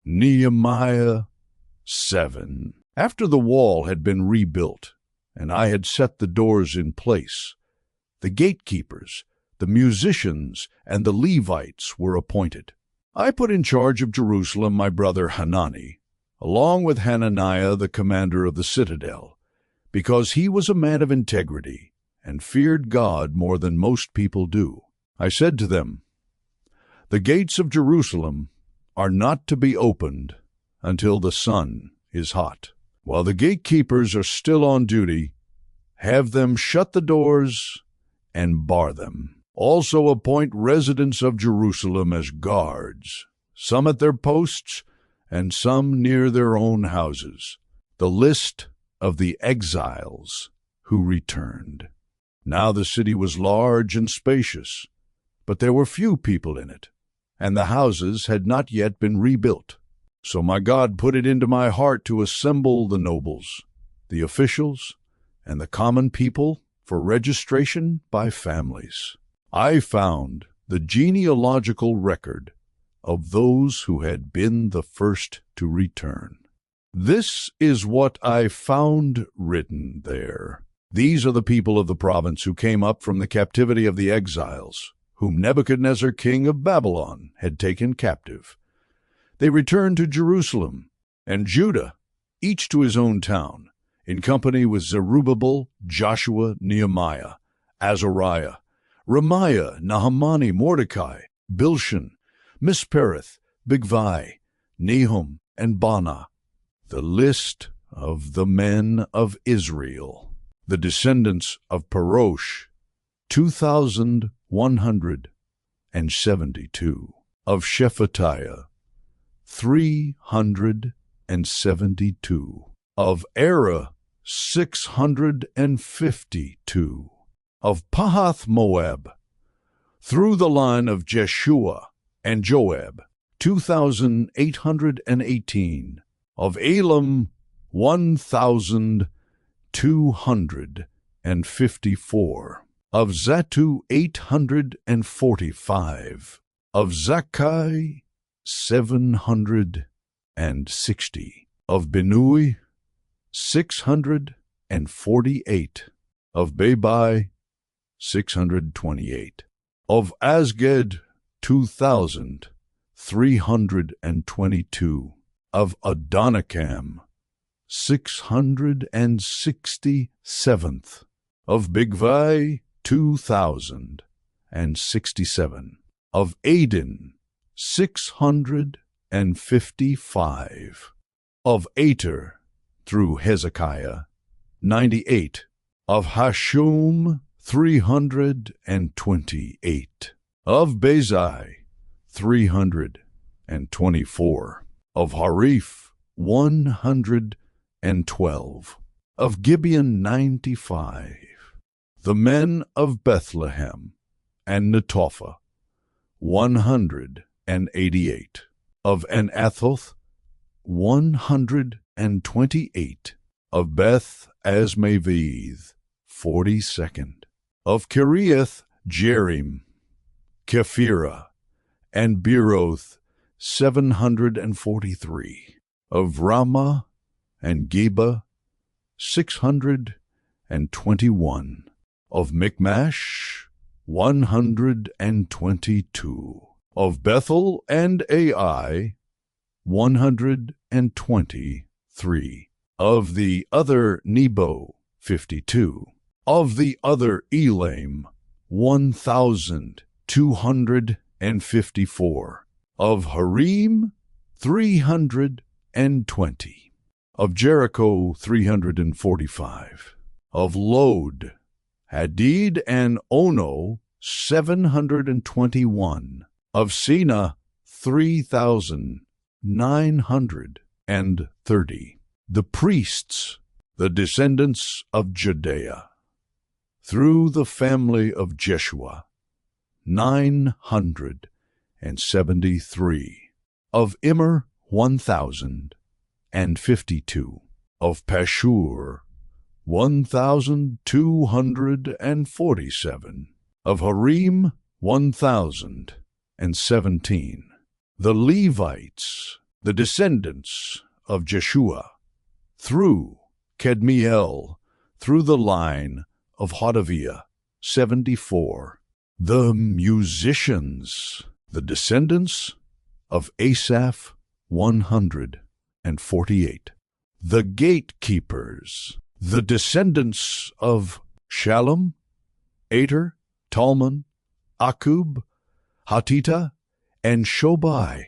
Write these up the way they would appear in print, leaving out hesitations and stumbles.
Nehemiah 7. After the wall had been rebuilt, and I had set the doors in place, the gatekeepers, the musicians, and the Levites were appointed. I put in charge of Jerusalem my brother Hanani, along with Hananiah the commander of the citadel, because he was a man of integrity and feared God more than most people do. I said to them, "The gates of Jerusalem are not to be opened until the sun is hot. While the gatekeepers are still on duty, have them shut the doors and bar them. Also appoint residents of Jerusalem as guards, some at their posts and some near their own houses, the list of the exiles who returned." Now the city was large and spacious, but there were few people in it, and the houses had not yet been rebuilt. So my God put it into my heart to assemble the nobles, the officials, and the common people for registration by families. I found the genealogical record of those who had been the first to return. This is what I found written there. These are the people of the province who came up from the captivity of the exiles, whom Nebuchadnezzar king of Babylon had taken captive. They returned to Jerusalem and Judah, each to his own town, in company with Zerubbabel, Joshua, Nehemiah, Azariah, Ramiah, Nahamani, Mordecai, Bilshan, Mispereth, Bigvai, Nehum, and Baanah, the list of the men of Israel. The descendants of Parosh, 2,172. Of Shephatiah, 372. Of Erah, 652. Of Pahath Moab, through the line of Jeshua and Joab, 2,818. Of Elam, 1,254. Of Zatu, 845. Of Zakkai, 760. Of Benui, 648. Of Bebai, 628. Of Asged, 2,322. Of Adonikam, 667th. Of Bigvai, 2,067. Of Adin, 655. Of Ater, through Hezekiah, 98. Of Hashum, 328. Of Bezai, 324. Of Hariph, 112. Of Gibeon, 95. The men of Bethlehem and Netophah, 188. Of Anathoth, 128. Of Beth Asmaveth, 42nd. Of Kiriath Jearim, Kephirah, and Beeroth, 743. Of Ramah and Geba, 621. Of Michmash, 122. Of Bethel and Ai, 123. Of the other Nebo, 52. Of the other Elam, 1,254. Of Harim, 320. Of Jericho, 345. Of Lod, Hadid, and Ono, 721. Of Sina, 3,930. The priests, the descendants of Judea, through the family of Jeshua, 973. Of Immer, 1,052. Of Pashur, 1,247. Of Harim, 1,017. The Levites, the descendants of Jeshua, through Kedmiel, through the line of Hodaviah, 74. The musicians, the descendants of Asaph, 148. The gatekeepers, the descendants of Shallum, Ater, Talmon, Akub, Hatita, and Shobai,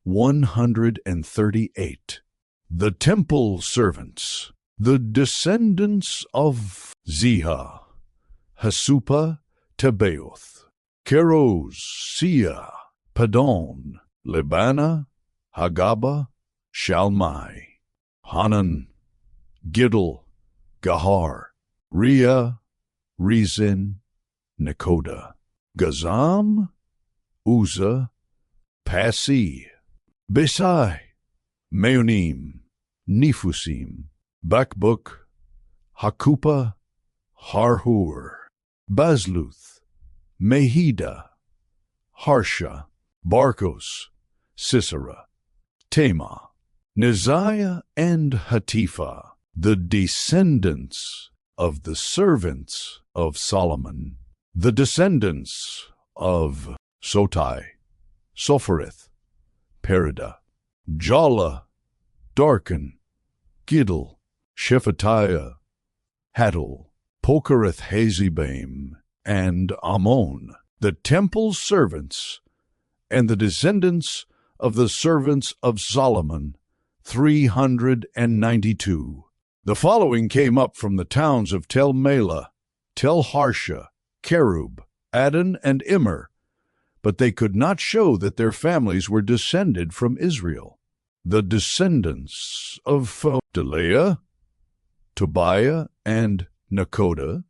138. The temple servants, the descendants of Ziha, Hasupa, Tebaoth, Keros, Sia, Padon, Libana, Hagaba, Shalmai, Hanan, Giddel, Gahar, Ria, Rezin, Nekoda, Gazam, Uzzah, Pasi, Besai, Meonim, Nephusim, Bakbuk, Hakupa, Harhur, Bazluth, Mehida, Harsha, Barkos, Sisera, Tema, Neziah, and Hatifa, the descendants of the servants of Solomon, the descendants of Sotai, Sophereth, Perida, Jala, Darkan, Giddel, Shephatiah, Hattil, Pokereth Hazibaim, and Ammon, the temple servants, and the descendants of the servants of Solomon, 392. The following came up from the towns of Tel Melah, Tel Harsha, Kerub, Adon, and Immer, but they could not show that their families were descended from Israel. The descendants of Delaiah, Tobiah, and Nekoda,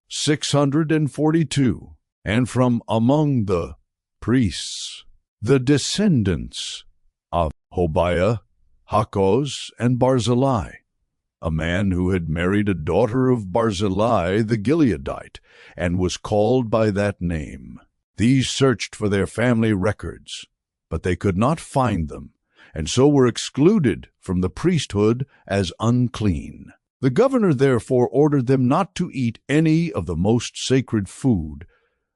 642, and from among the priests, the descendants of Hobiah, Hakkoz, and Barzillai, a man who had married a daughter of Barzillai the Gileadite, and was called by that name. These searched for their family records, but they could not find them, and so were excluded from the priesthood as unclean. The governor therefore ordered them not to eat any of the most sacred food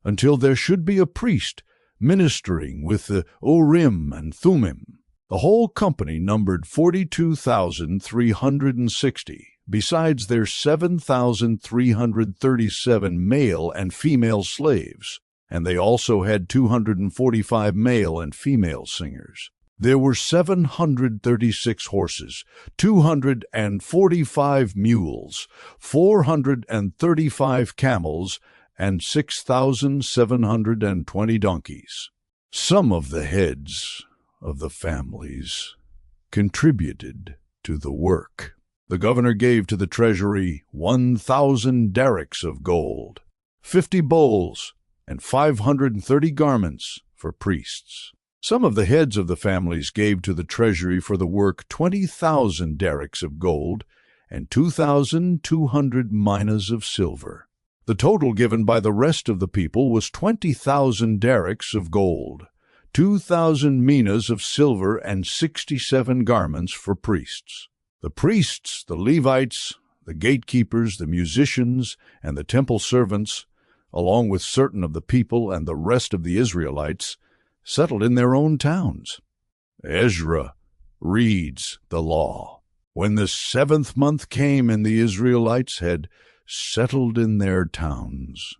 until there should be a priest ministering with the Urim and Thummim. The whole company numbered 42,360, besides their 7,337 male and female slaves, and they also had 245 male and female singers. There were 736 horses, 245 mules, 435 camels, and 6,720 donkeys. Some of the heads of the families contributed to the work. The governor gave to the treasury 1,000 derricks of gold, 50 bowls, and 530 garments for priests. Some of the heads of the families gave to the treasury for the work 20,000 derricks of gold and 2,200 minas of silver. The total given by the rest of the people was 20,000 derricks of gold, 2,000 minas of silver, and 67 garments for priests. The priests, the Levites, the gatekeepers, the musicians, and the temple servants, along with certain of the people and the rest of the Israelites, settled in their own towns. Ezra reads the law. When the 7th month came and the Israelites had settled in their towns,